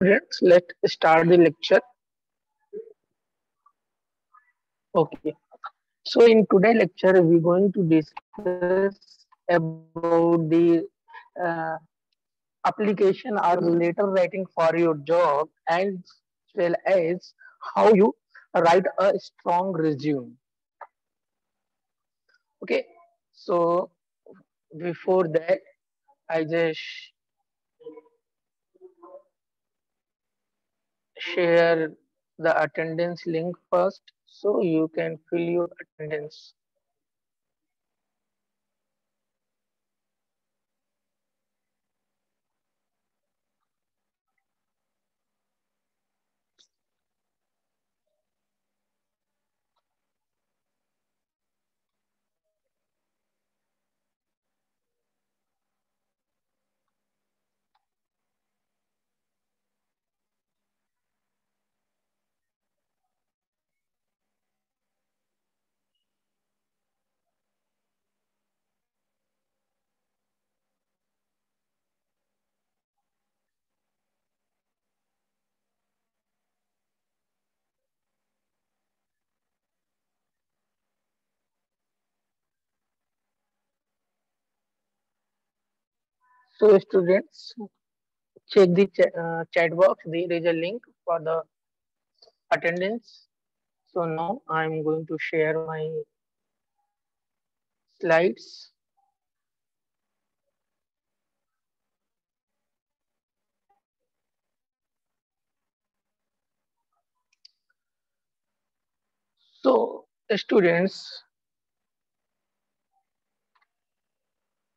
Students, let's start the lecture. Okay. So in today's lecture, we're going to discuss about the uh, application or letter writing for your job, as well as how you write a strong resume. Okay. So before that, I just share the attendance link first, so you can fill your attendance. So students, check the chat box. There is a link for the attendance. So now I'm going to share my slides. So students,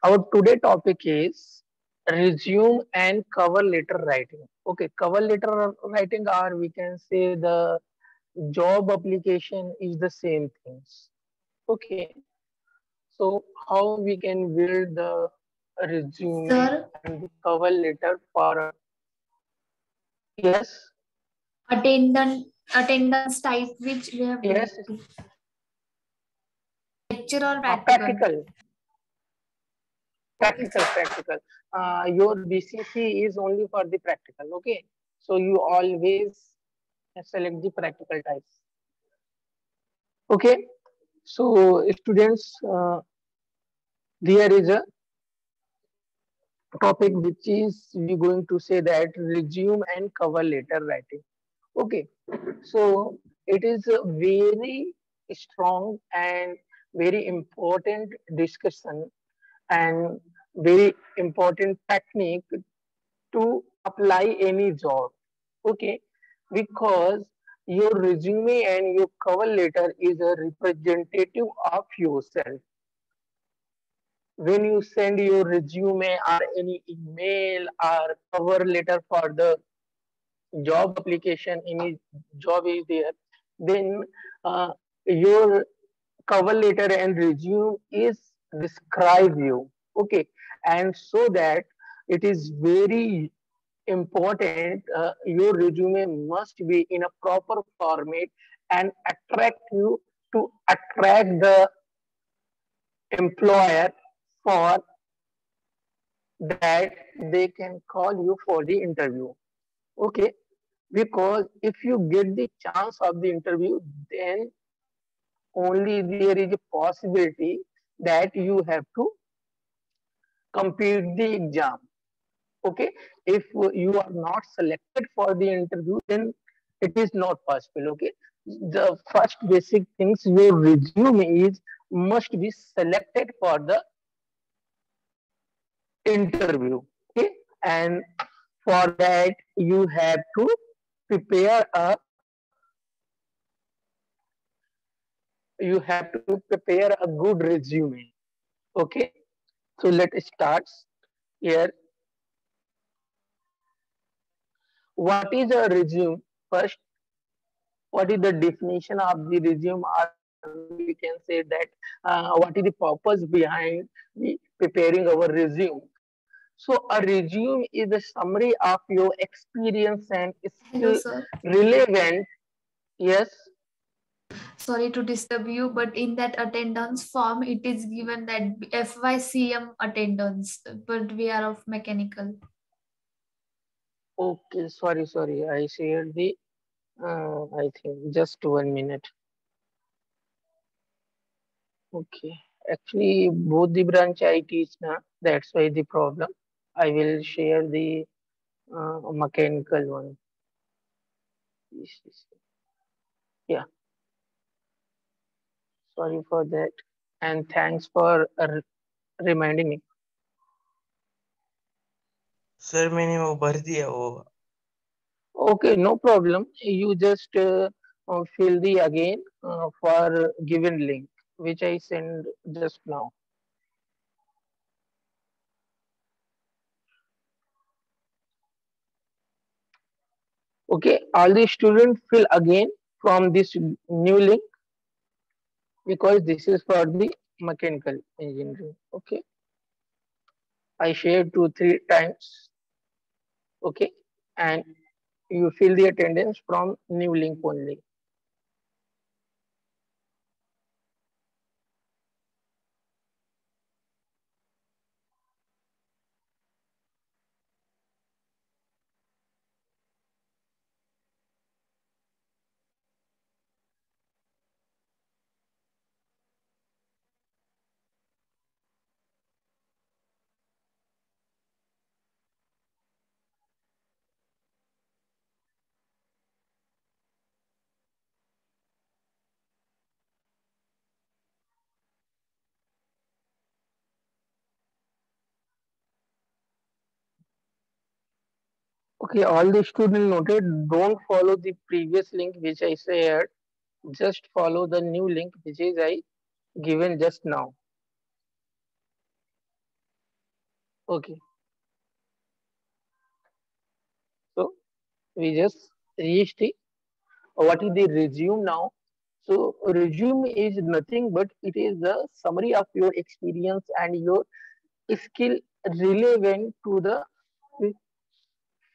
our today topic is resume and cover letter writing. Okay, cover letter writing, or we can say the job application is the same things. Okay, so how we can build the resume Sir, and the cover letter for a, yes, attendance type which we have yes, to lecture or practical. practical, Okay, practical, sir. practical. Your BCC is only for the practical. Okay, so you always select the practical types. Okay, so students, there is a topic which is we going to say that resume and cover letter writing. Okay, so it is a very strong and very important discussion and very important technique to apply any job. Okay, because your resume and your cover letter is a representative of yourself. When you send your resume or any email or cover letter for the job application, any job is there, then uh, your cover letter and resume is describe you. Okay, and so that it is very important, your resume must be in a proper format and attract you to attract the employer for that they can call you for the interview. Okay, because if you get the chance of the interview, then only there is a possibility that you have to complete the exam. Okay, if you are not selected for the interview, then it is not possible. Okay, the first basic things, your resume is must be selected for the interview. Okay, and for that you have to prepare a good resume. Okay, so let's start here. What is a resume? First, what is the definition of the resume, or we can say that what is the purpose behind the preparing our resume. So a resume is a summary of your experience and skill Hello, sir. relevant. Yes, Sorry to disturb you, but in that attendance form, it is given that FYCM attendance, but we are of mechanical. Okay, sorry. I shared the, I think just 1 minute. Okay. Actually, both the branch I teach now, that's why the problem. I will share the mechanical one. BCC. Yeah, sorry for that. And thanks for reminding me. Sir मैंने वो भर दिया वो. Okay, no problem. You just fill the again for given link, which I send just now. Okay, all the students fill again from this new link because this is for the mechanical engineering. Okay, I shared 2 3 times. Okay, and you fill the attendance from new link only. Okay, all the students noted. Don't follow the previous link which I shared. Just follow the new link which is I given just now. Okay, so we just reached the what is the resume now. So resume is nothing but it is the summary of your experience and your skill relevant to the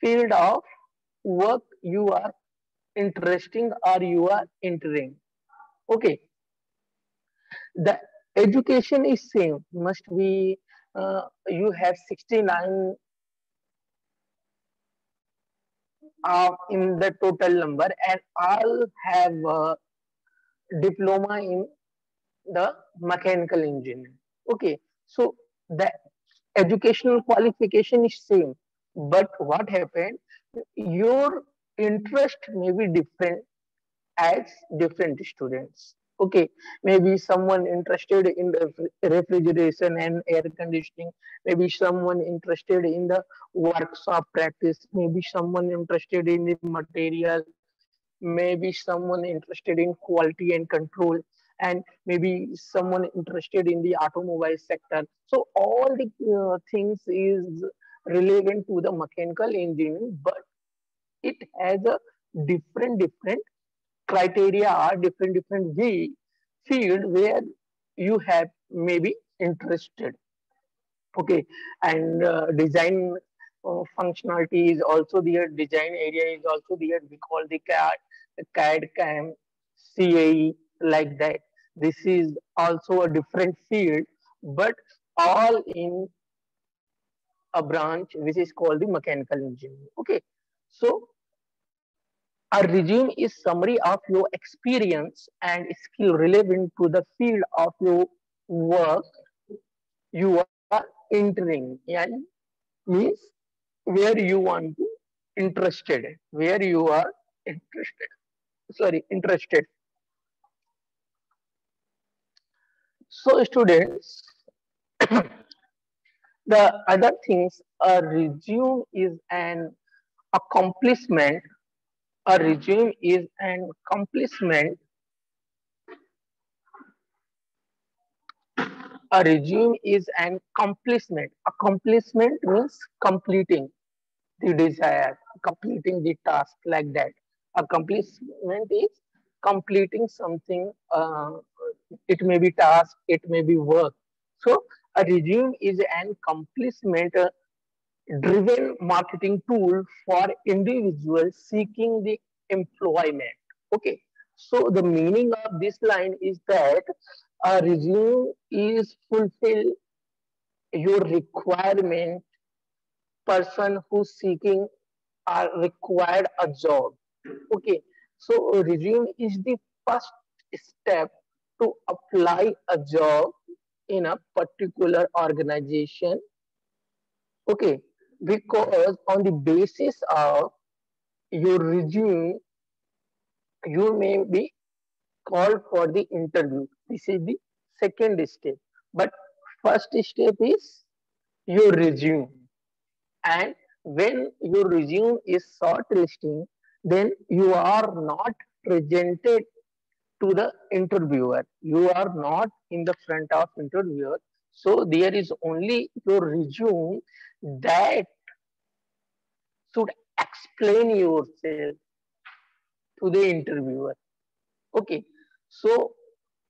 field of work you are interesting or you are entering. Okay, the education is same. Must be you have 69 in the total number and all have diploma in the mechanical engineering. Okay, so the educational qualification is same, but what happened? Your interest may be different as different students. Okay, maybe someone interested in the refrigeration and air conditioning, maybe someone interested in the workshop practice, maybe someone interested in the material, maybe someone interested in quality and control, and maybe someone interested in the automobile sector. So all the things is relevant to the mechanical engineering, but it has a different criteria or different way field where you have maybe interested. Okay, and design functionality is also there. Design area is also there. We call the CAD, CAM, CAE like that. This is also a different field, but all in a branch which is called the mechanical engineering. Okay, so a resume is summary of your experience and skill relevant to the field of your work you are entering. And means where you want to interested, where you are interested. Sorry, interested. So students, the other things, a resume is an accomplishment. A resume is an accomplishment. A resume is an accomplishment. Accomplishment means completing the desire, completing the task like that. Accomplishment is completing something. It may be task, it may be work. So a resume is an accomplishment driven marketing tool for individuals seeking the employment. Okay. So the meaning of this line is that a resume is fulfill your requirement person who's seeking are required a job. Okay, so resume is the first step to apply a job in a particular organization. Okay, because on the basis of your resume, you may be called for the interview. This is the second step. But first step is your resume. And when your resume is shortlisting, then you are not presented to the interviewer. You are not in the front of interviewer. So there is only your resume that should explain yourself to the interviewer. Okay. So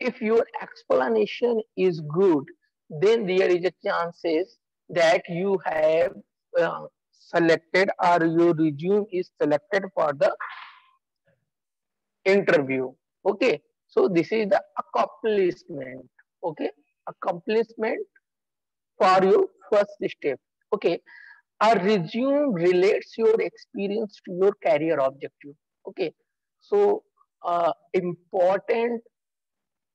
if your explanation is good, then there is a chances that you have selected or your resume is selected for the interview. Okay, so this is the accomplishment. Okay, accomplishment for your first step. Okay, a resume relates your experience to your career objective. Okay, so important,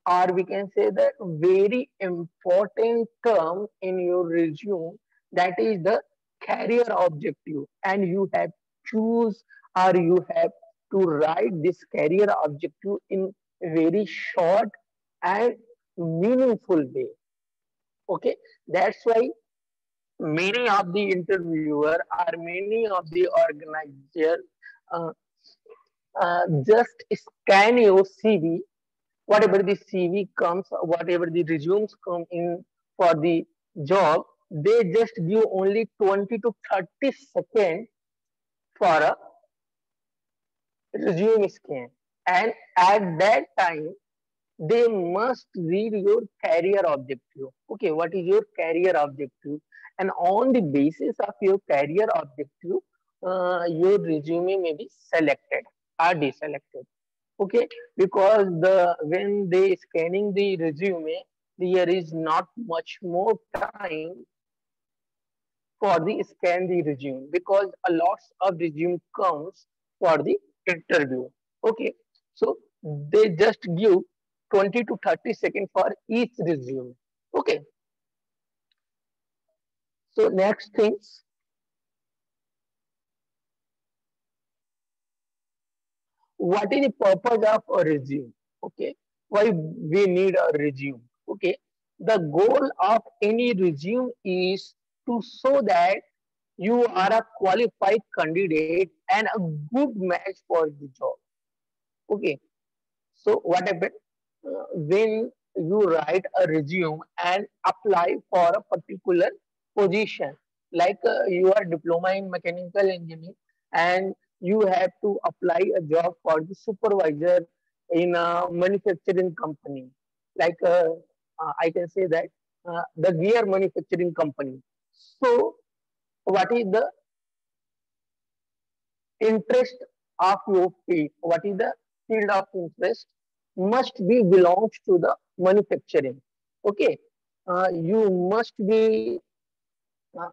or we can say that very important term in your resume, that is the career objective, and you have choose or you have to write this career objective in very short and meaningful way. Okay, that's why many of the interviewer or many of the organizer uh, just scan your CV. Whatever the CV comes, whatever the resumes come in for the job, they just give only 20 to 30 seconds for a resume scan. And at that time, they must read your career objective. Okay, what is your career objective? And on the basis of your career objective, your resume may be selected or deselected. Okay, because the when they scanning the resume, there is not much more time for the scan the resume, because a lots of resume comes for the interview. Okay, so they just give 20 to 30 seconds for each resume. Okay, so next things, what is the purpose of a resume? Okay, why we need a resume? Okay, the goal of any resume is to show that you are a qualified candidate and a good match for the job. Okay, so what happened when you write a resume and apply for a particular position, like you are diploma in mechanical engineering and you have to apply a job for the supervisor in a manufacturing company, like I can say that the gear manufacturing company. So what is the interest of your field? What is the field of interest? Must be belongs to the manufacturing. Okay, you must be uh,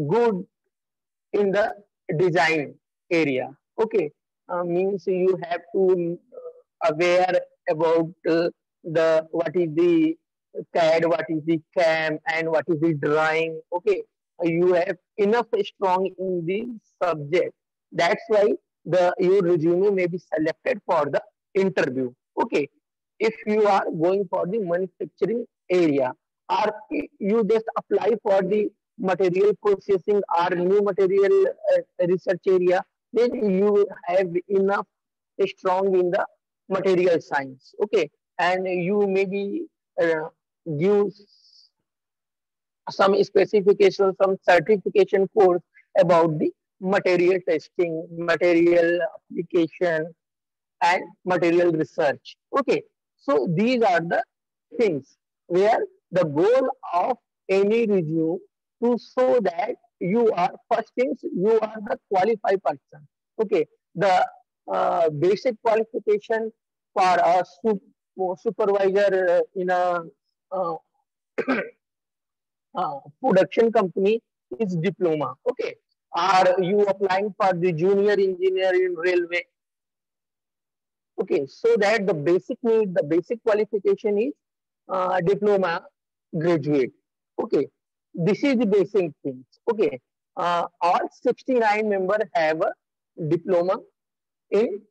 good in the design area. Okay, means you have to aware about the what is the CAD, what is the CAM, and what is the drawing. Okay, you have enough strong in the subject. That's why the your resume may be selected for the interview. Okay, if you are going for the manufacturing area, or you just apply for the material processing or new material research area, then you have enough strong in the material science. Okay, and you maybe uh, give some specification, some certification course about the material testing, material application, and material research. Okay, so these are the things where the goal of any review to show that you are, first things, you are the qualified person. Okay, the basic qualification for a supervisor in a uh, production company is diploma. Okay, Are you applying for the junior engineer in railway? Okay, so that the basic need, the basic qualification is diploma graduate. Okay, this is the basic things. Okay, all 69 members have a diploma in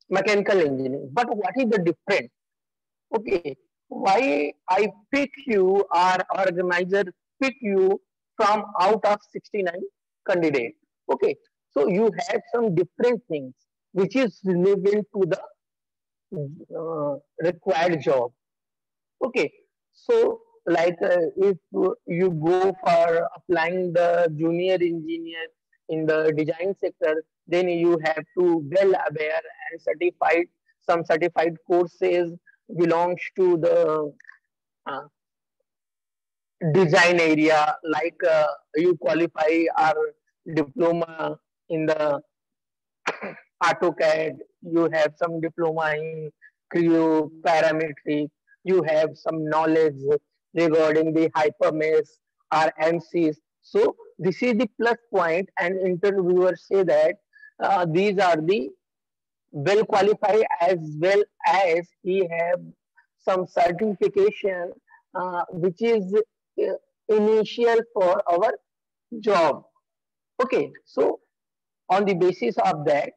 mechanical engineering. But what is the difference? Okay, why I pick you or organizer pick you from out of 69 candidates? Okay, so you have some different things which is relevant to the required job. Okay, so like if you go for applying the junior engineer in the design sector, then you have to well aware and certified some certified courses belongs to the uh, design area. Like you qualify our diploma in the AutoCAD, you have some diploma in Creo, parametric, you have some knowledge regarding the hypermesh or MCs. So this is the plus point, and interviewers say that these are the well qualified as well as he have some certification which is initial for our job. Okay, so on the basis of that,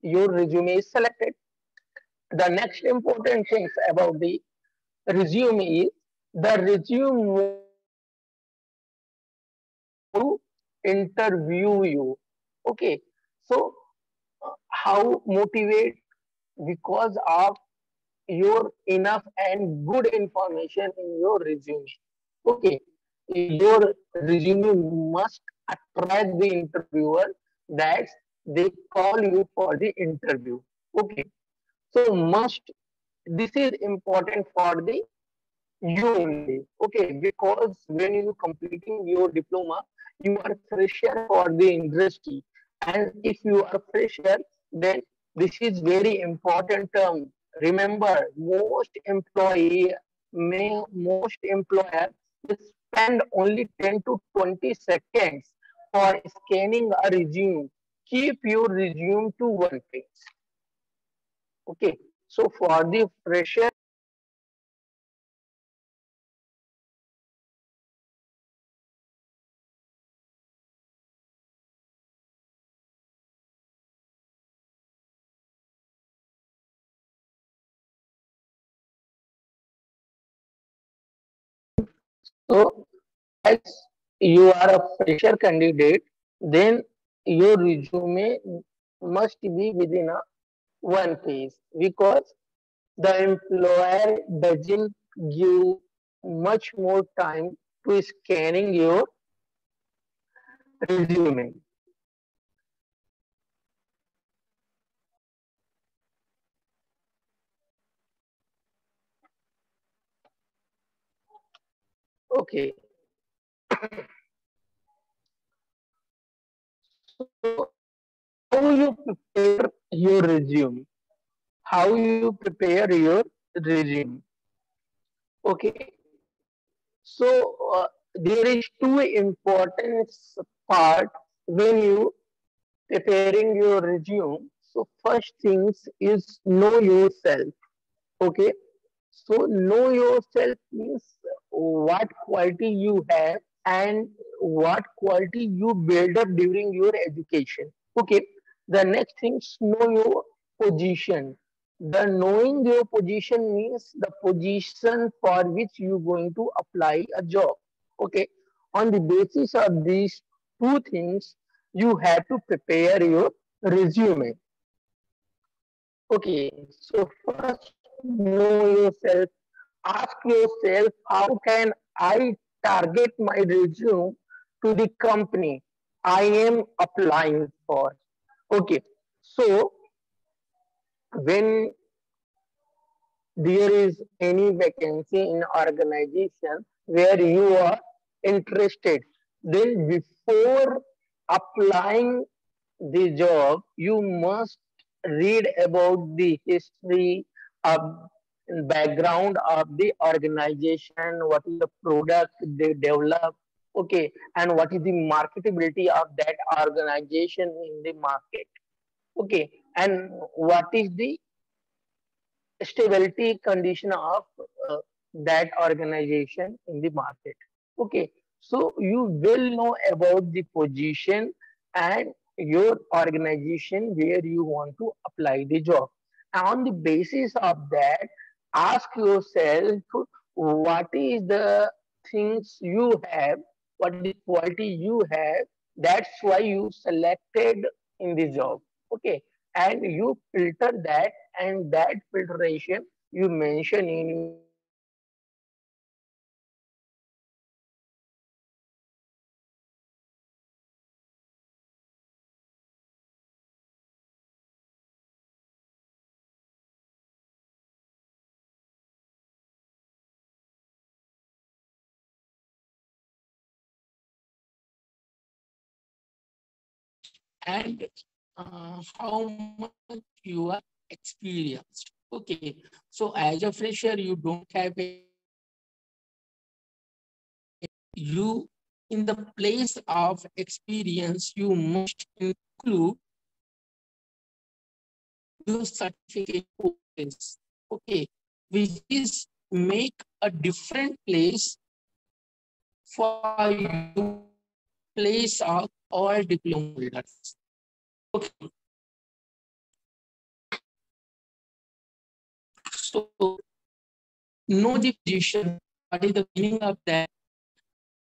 your resume is selected. The next important things about the resume is the resume motivate to interview you. Okay, so how motivate? Because of your enough and good information in your resume. Okay, your resume must attract the interviewer that they call you for the interview. Okay, so must this is important for the you only. Okay, because when you completing your diploma, you are fresher for the industry, and if you are fresher, then this is very important term. Remember, most employer will spend only 10 to 20 seconds for scanning a resume. Keep your resume to one page. Okay, so for the fresher, so as you are a fresher candidate, then your resume must be within a one page because the employer doesn't give much more time to scanning your resume. Okay, so how you prepare your resume? How you prepare your resume? Okay, so there is two important part when you preparing your resume. So first things is know yourself. Okay, so know yourself means what quality you have and what quality you build up during your education. Okay, the next thing is know your position. The knowing your position means the position for which you going to apply a job. Okay, on the basis of these two things, you have to prepare your resume. Okay, so first know yourself. Ask yourself, how can I target my resume to the company I am applying for? Okay, so when there is any vacancy in organization where you are interested, then before applying the job, you must read about the history of background of the organization, what is the product they develop, Okay, and what is the marketability of that organization in the market? Okay, and what is the stability condition of uh, that organization in the market? Okay, so you will know about the position and your organization where you want to apply the job. And on the basis of that, ask yourself what is the things you have, what is the quality you have. That's why you selected in the job. Okay, and you filter that, and that filtration you mention in your and how much you are experienced. Okay, so as a fresher, you don't have any you in the place of experience, you must include your certificate courses. Okay, which is make a different place for you place of all diploma holders. Okay, so know the position, what is the meaning of that,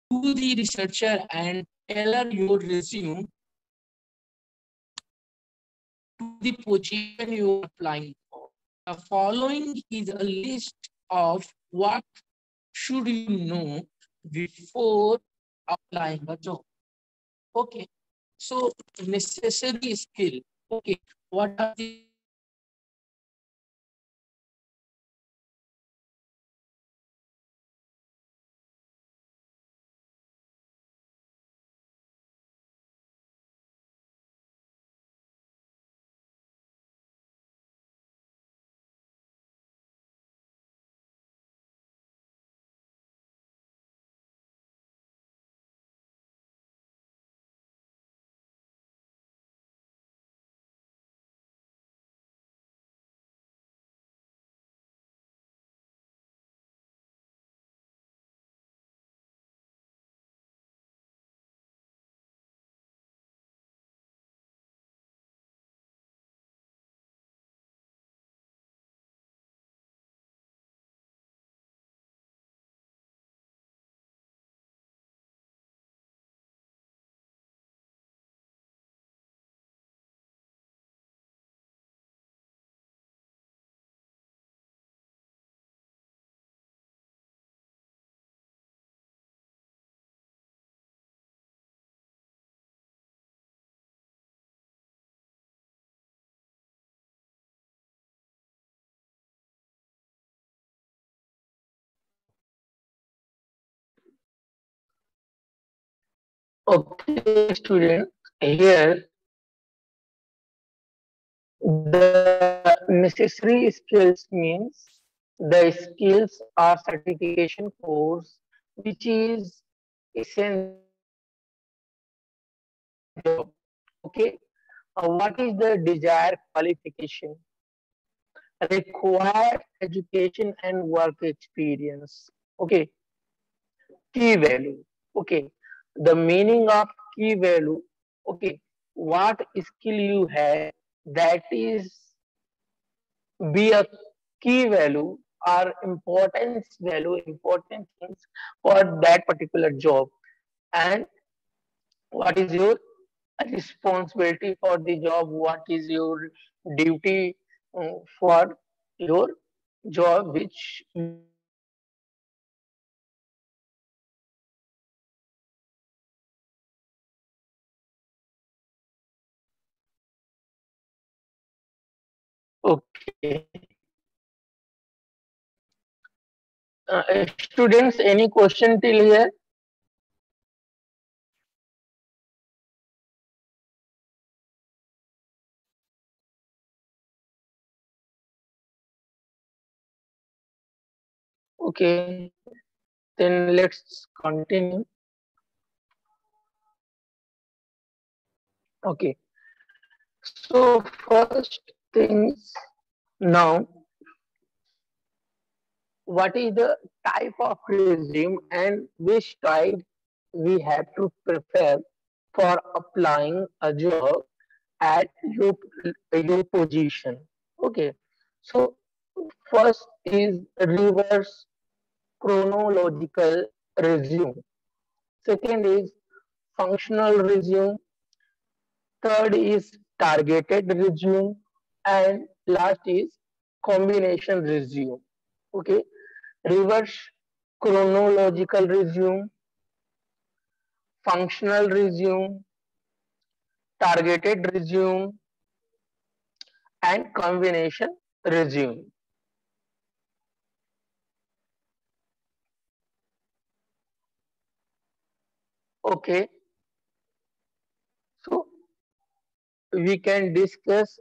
do the researcher and tailor your resume to the position you are applying for. The following is a list of what should you know before applying a job. Okay, so necessary skill. Okay, what are the okay, student, here the necessary skills means the skills or certification course which is essential for that job. Okay, what is the desired qualification? Required education and work experience. Okay, key value. Okay, the meaning of key value. Okay, what skill you have that is be a key value or importance value, important things for that particular job, and what is your responsibility for the job, what is your duty for your job which you are applying for. Okay, students, any question till here? Okay, then let's continue. Okay, so first things now, what is the type of resume and which type we have to prepare for applying a job at your position. Okay, so first is reverse chronological resume. Second is functional resume. Third is targeted resume, and last is combination resume. Okay, reverse chronological resume, functional resume, targeted resume, and combination resume. Okay, so we can discuss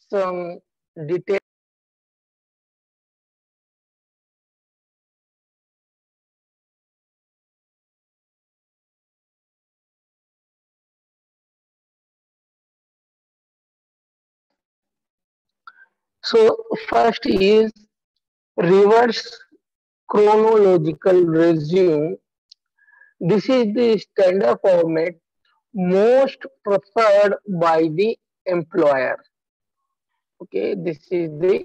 some details. So first is reverse chronological resume. This is the standard format most preferred by the employer. Okay, this is the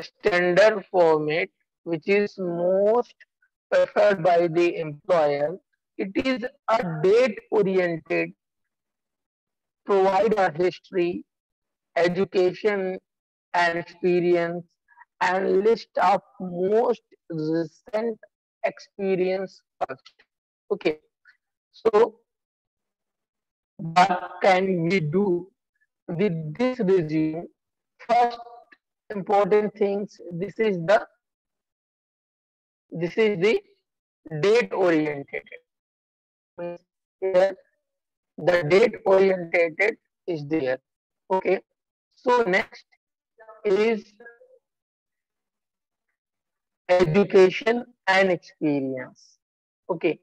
standard format which is most preferred by the employer. It is a date oriented, provide a history, education and experience, and list of most recent experience first. Okay, so what can we do with this resume? First important things, this is the date oriented. Means here the date oriented is there. Okay, so next is education and experience. Okay,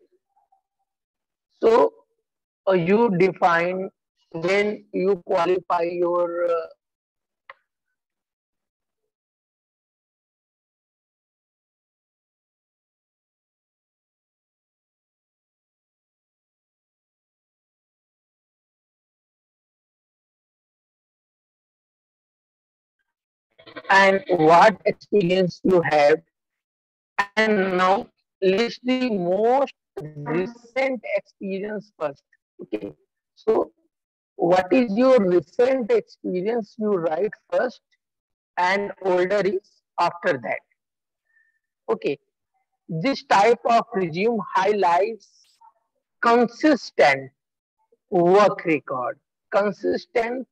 so you define when you qualify your and what experience you have, and now list the most recent experience first. Okay, so what is your recent experience you write first, and older is after that. Okay, this type of resume highlights consistent work record. Consistent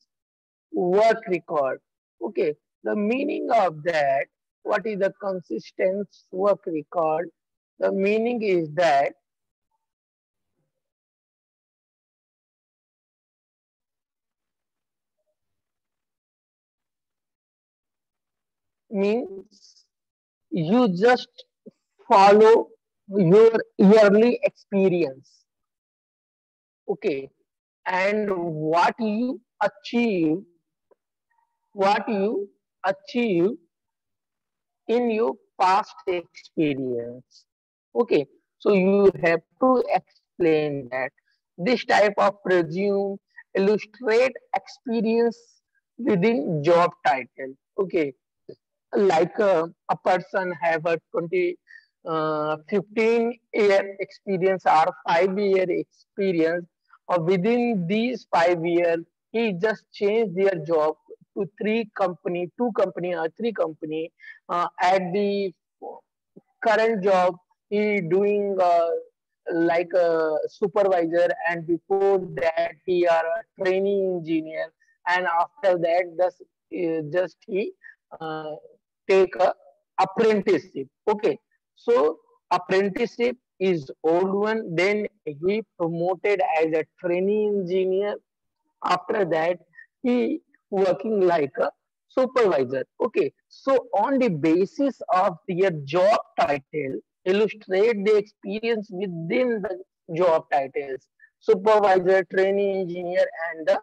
work record. Okay, the meaning of that, what is the consistent work record? The meaning is that means you just follow your yearly experience. Okay, and what you achieve in your past experience. Okay, so you have to explain that. This type of resume illustrate experience within job title. Okay, like a person have a 15-year experience or 5-year experience, or within these 5 years he just changed their job to two company or three company. At the current job he doing like a supervisor, and before that he are a training engineer, and after that just he uh, take a apprenticeship. Okay, so apprenticeship is old one, then he promoted as a training engineer. After that he working like a supervisor. Okay, so on the basis of their job title illustrate the experience within the job titles: supervisor, trainee engineer, and the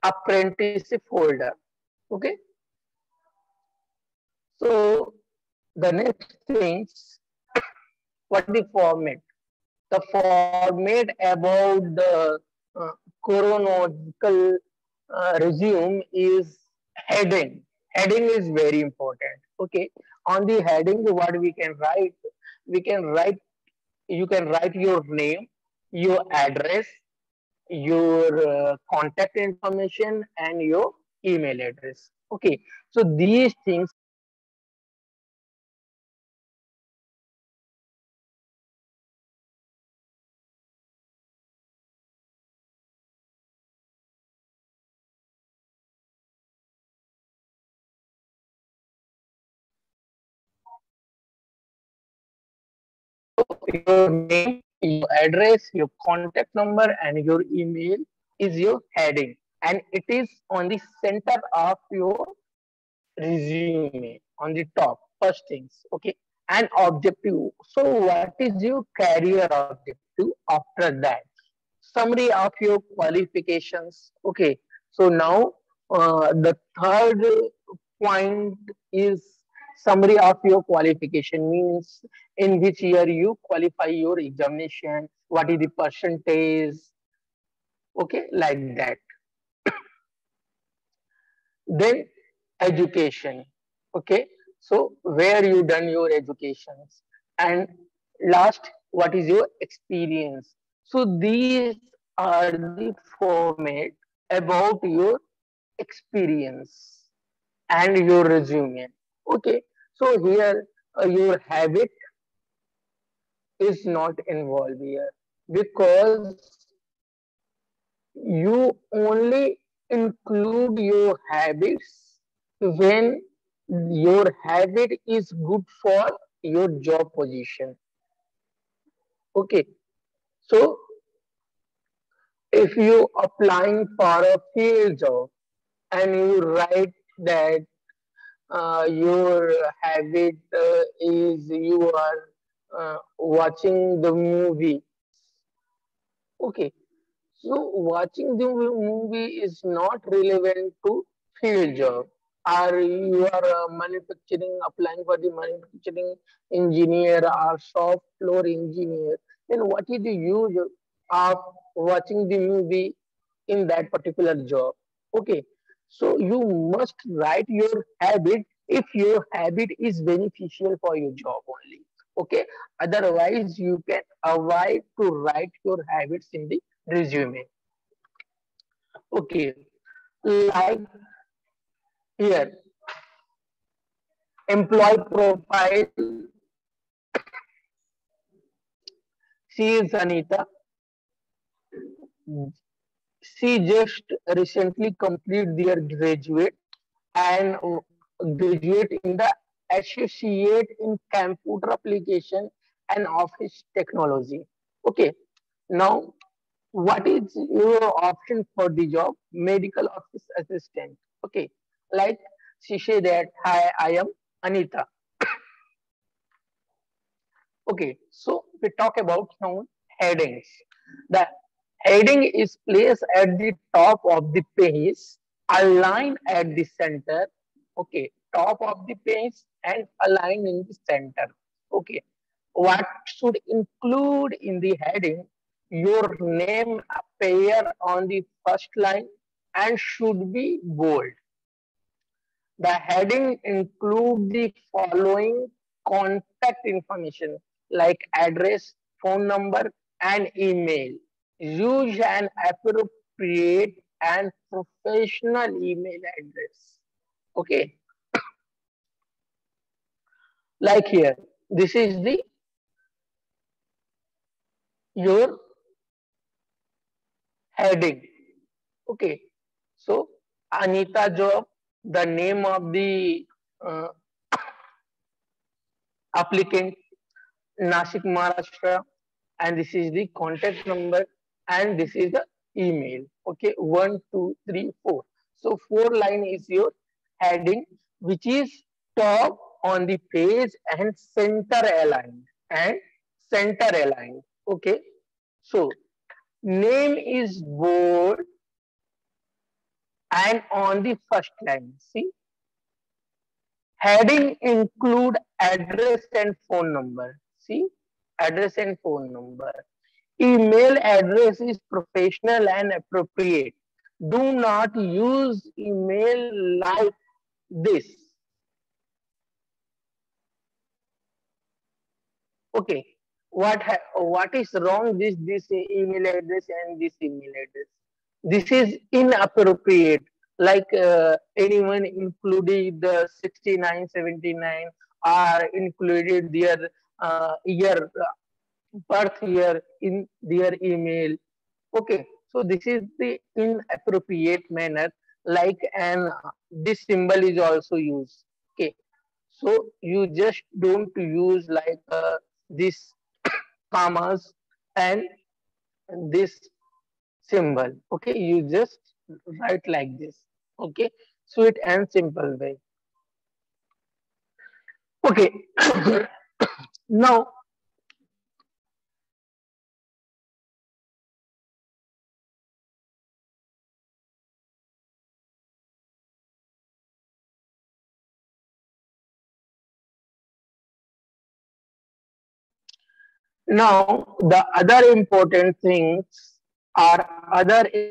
apprenticeship holder. Okay, so the next things, what is the format? The format about the uh, chronological resume is heading. Heading is very important. Okay, on the heading, what we can write? We can write. You can write your name, your address, your contact information, and your email address. Okay, so these things your name, your address, your contact number, and your email is your heading, and it is on the center of your resume on the top. First things, okay, and objective. So, what is your career objective after that? Summary of your qualifications. Okay, so now the third point is summary of your qualification, means in which year you qualify your examination, what is the percentage, okay, like that. Then education, okay, so where you done your educations, and last, what is your experience. So these are the format about your experience and your resume. Okay, so here your habit is not involved here, because you only include your habits when your habit is good for your job position. Okay, so if you applying for a field job and you write that your habit is you are watching the movie. Okay, so watching the movie is not relevant to field job. Or you are manufacturing, applying for the manufacturing engineer or shop floor engineer. Then what is the use of watching the movie in that particular job? Okay, so you must write your habit if your habit is beneficial for your job only. Okay, otherwise you can avoid to write your habits in the resume. Okay, like here, employee profile. She is Anita. She just recently complete their graduate and graduate in the associate in computer application and office technology. Okay, now what is your option for the job? Medical office assistant. Okay, like she say that, hi, I am Anita. Okay, so we talk about now headings. The heading is placed at the top of the page, aligned at the center. Okay, top of the page and aligned in the center. Okay, what should include in the heading? Your name appear on the first line and should be bold. The heading include the following contact information like address, phone number, and email. Use an appropriate and professional email address. Okay, like here, this is the your heading. Okay, so Anita job, the name of the uh, applicant, Nashik, Maharashtra, and this is the contact number, and this is the email. Okay, one, two, three, four. So four line is your heading, which is top on the page and center aligned. Okay, So name is bold and on the first line. See, heading include address and phone number. See, address and phone number. Email address is professional and appropriate. Do not use email like this. Okay, what is wrong this email address and this email address? This is inappropriate. Like anyone included the 69, 79 or included their year birth year in their email. Okay, so this is the inappropriate manner. Like and this symbol is also used. Okay, so you just don't use like this commas and this symbol. Okay, you just write like this. Okay, sweet and simple way. Okay, now now the other important things are other